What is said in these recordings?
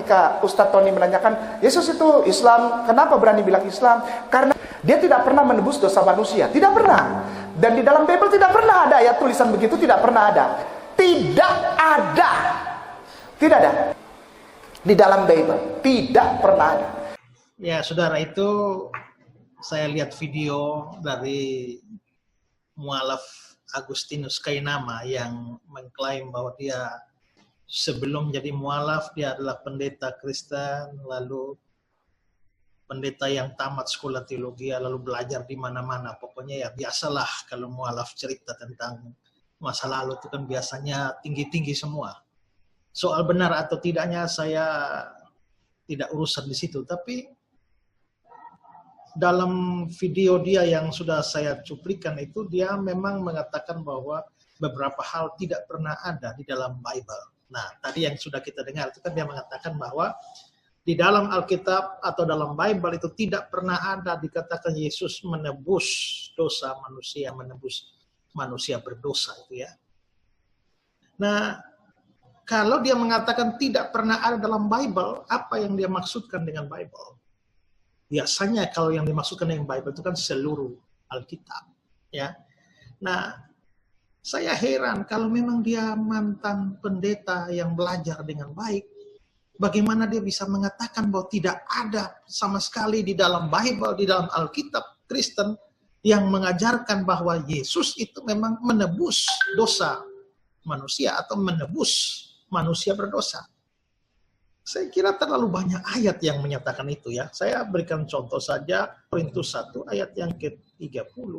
ketika Ustadz Tony menanyakan, Yesus itu Islam, kenapa berani bilang Islam? Karena dia tidak pernah menebus dosa manusia. Tidak pernah. Dan di dalam Bible tidak pernah ada ayat tulisan begitu, tidak pernah ada. Tidak ada. Tidak ada. Di dalam Bible tidak pernah ada. Ya, saudara, itu saya lihat video dari mualaf Agustinus Kainama yang mengklaim bahwa dia sebelum jadi mualaf dia adalah pendeta Kristen, lalu pendeta yang tamat sekolah teologi, lalu belajar di mana-mana. Pokoknya ya biasalah kalau mualaf cerita tentang masa lalu itu kan biasanya tinggi-tinggi semua. Soal benar atau tidaknya saya tidak urusan di situ, tapi dalam video dia yang sudah saya cuplikan itu dia memang mengatakan bahwa beberapa hal tidak pernah ada di dalam Bible. Nah, tadi yang sudah kita dengar itu kan dia mengatakan bahwa di dalam Alkitab atau dalam Bible itu tidak pernah ada dikatakan Yesus menebus dosa manusia, menebus manusia berdosa itu ya. Nah, kalau dia mengatakan tidak pernah ada dalam Bible, apa yang dia maksudkan dengan Bible? Biasanya kalau yang dimaksudkan dengan Bible itu kan seluruh Alkitab, ya. Nah, saya heran kalau memang dia mantan pendeta yang belajar dengan baik, bagaimana dia bisa mengatakan bahwa tidak ada sama sekali di dalam Bible, di dalam Alkitab Kristen yang mengajarkan bahwa Yesus itu memang menebus dosa manusia atau menebus manusia berdosa. Saya kira terlalu banyak ayat yang menyatakan itu ya. Saya berikan contoh saja Korintus 1 ayat yang ke-30.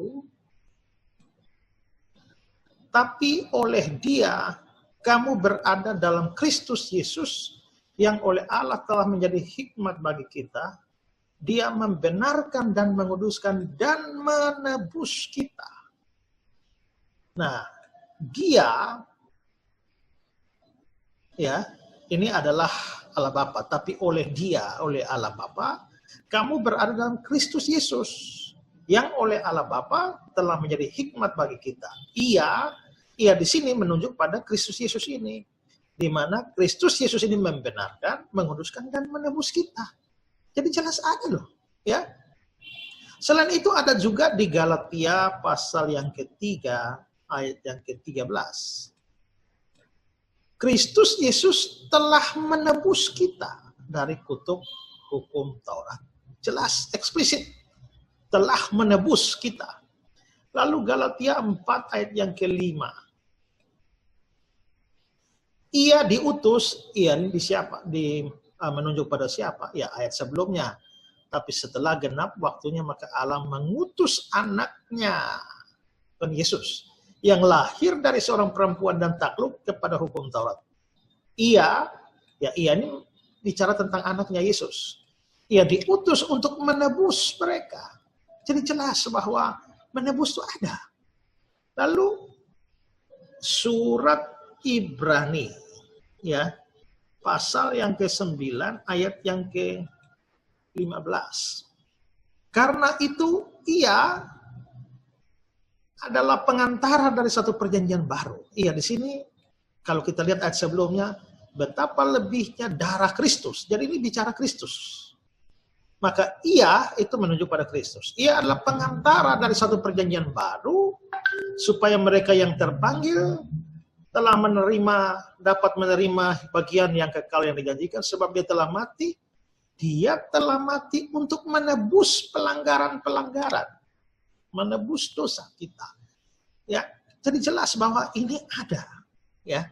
Tapi oleh Dia kamu berada dalam Kristus Yesus yang oleh Allah telah menjadi hikmat bagi kita. Dia membenarkan dan menguduskan dan menebus kita. Nah, Dia ya, ini adalah Allah Bapa, tapi oleh Dia, oleh Allah Bapa, kamu berada dalam Kristus Yesus yang oleh Allah Bapa telah menjadi hikmat bagi kita. Ia di sini menunjuk pada Kristus Yesus ini, di mana Kristus Yesus ini membenarkan, menguduskan dan menebus kita. Jadi jelas ada loh, ya. Selain itu ada juga di Galatia pasal yang ketiga ayat yang ke-13. Kristus Yesus telah menebus kita dari kutuk hukum Taurat. Jelas, eksplisit. Telah menebus kita. Lalu Galatia 4 ayat yang ke-5. Ia diutus, ini di siapa? Menunjuk pada siapa? Ya, ayat sebelumnya. Tapi setelah genap waktunya maka Allah mengutus anaknya, bukan Yesus, yang lahir dari seorang perempuan dan takluk kepada hukum Taurat. Ia ini bicara tentang anaknya Yesus. Ia diutus untuk menebus mereka. Jadi jelas bahwa menebus itu ada. Lalu surat Ibrani ya, pasal yang ke-9 ayat yang ke-15. Karena itu ia adalah pengantara dari satu perjanjian baru. Iya, di sini kalau kita lihat ayat sebelumnya, betapa lebihnya darah Kristus. Jadi ini bicara Kristus. Maka ia itu menunjuk pada Kristus. Ia adalah pengantara dari satu perjanjian baru, supaya mereka yang terpanggil telah dapat menerima bagian yang kekal yang dijanjikan, sebab dia telah mati. Dia telah mati untuk menebus pelanggaran-pelanggaran, menebus dosa kita. Ya, jadi jelas bahwa ini ada. Ya,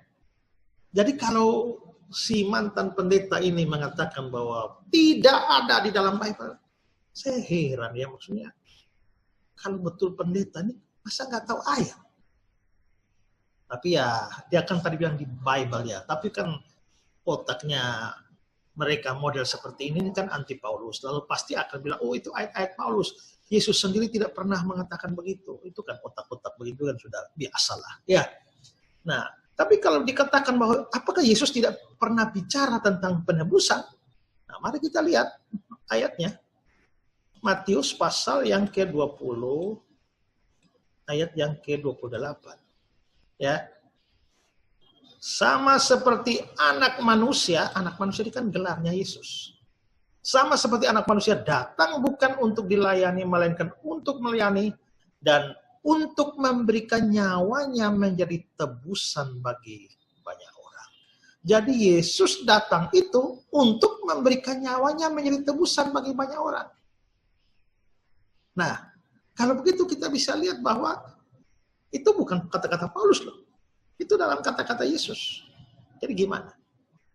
jadi kalau si mantan pendeta ini mengatakan bahwa tidak ada di dalam Bible, saya heran ya, maksudnya kalau betul pendeta ini masa nggak tahu ayat? Tapi ya dia kan tadi bilang di Bible ya, tapi kan otaknya mereka model seperti ini kan anti Paulus, lalu pasti akan bilang, oh itu ayat-ayat Paulus. Yesus sendiri tidak pernah mengatakan begitu. Itu kan otak-otak begitu kan sudah biasalah. Ya. Nah, tapi kalau dikatakan bahwa apakah Yesus tidak pernah bicara tentang penebusan? Nah, mari kita lihat ayatnya. Matius pasal yang ke-20 ayat yang ke-28. Ya. sama seperti anak manusia ini kan gelarnya Yesus. Sama seperti anak manusia datang bukan untuk dilayani, melainkan untuk melayani dan untuk memberikan nyawanya menjadi tebusan bagi banyak orang. Jadi Yesus datang itu untuk memberikan nyawanya menjadi tebusan bagi banyak orang. Nah, kalau begitu kita bisa lihat bahwa itu bukan kata-kata Paulus loh. Itu dalam kata-kata Yesus. Jadi gimana?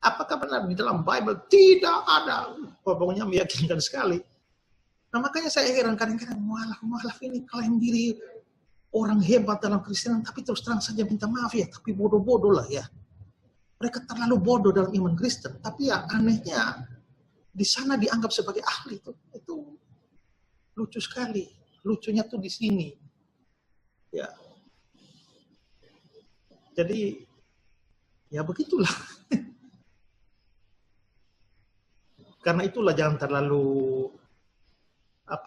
Apakah benar di dalam Bible tidak ada? Pokoknya meyakinkan sekali. Nah makanya saya heran kadang-kadang mualaf ini klaim diri orang hebat dalam Kristen, tapi terus terang saja minta maaf ya, tapi bodoh-bodoh lah ya. Mereka terlalu bodoh dalam iman Kristen, tapi yang anehnya di sana dianggap sebagai ahli itu lucu sekali. Lucunya tuh di sini. Ya. Jadi ya begitulah. Karena itulah jangan terlalu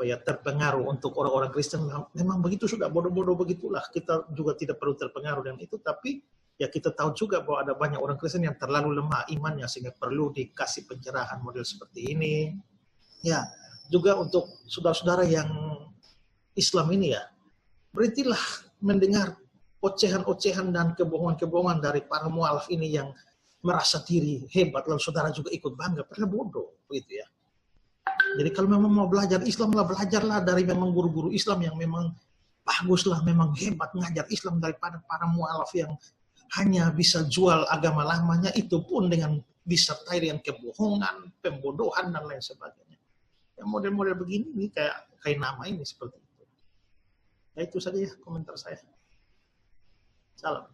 terpengaruh untuk orang-orang Kristen. Memang begitu sudah bodoh-bodoh begitulah. Kita juga tidak perlu terpengaruh dengan itu, tapi ya kita tahu juga bahwa ada banyak orang Kristen yang terlalu lemah imannya sehingga perlu dikasih pencerahan model seperti ini. Ya, juga untuk saudara-saudara yang Islam ini ya, berhentilah mendengar ocehan-ocehan dan kebohongan-kebohongan dari para mualaf ini yang merasa diri hebat, lalu saudara juga ikut bangga, padahal bodoh, begitu ya. Jadi kalau memang mau belajar Islam lah, belajarlah dari memang guru-guru Islam yang memang baguslah, memang hebat ngajar Islam daripada para mualaf yang hanya bisa jual agama lamanya, itu pun dengan disertai dengan kebohongan, pembodohan dan lain sebagainya. Yang model-model begini ini kayak nama ini seperti itu. Ya itu saja ya komentar saya. Salam.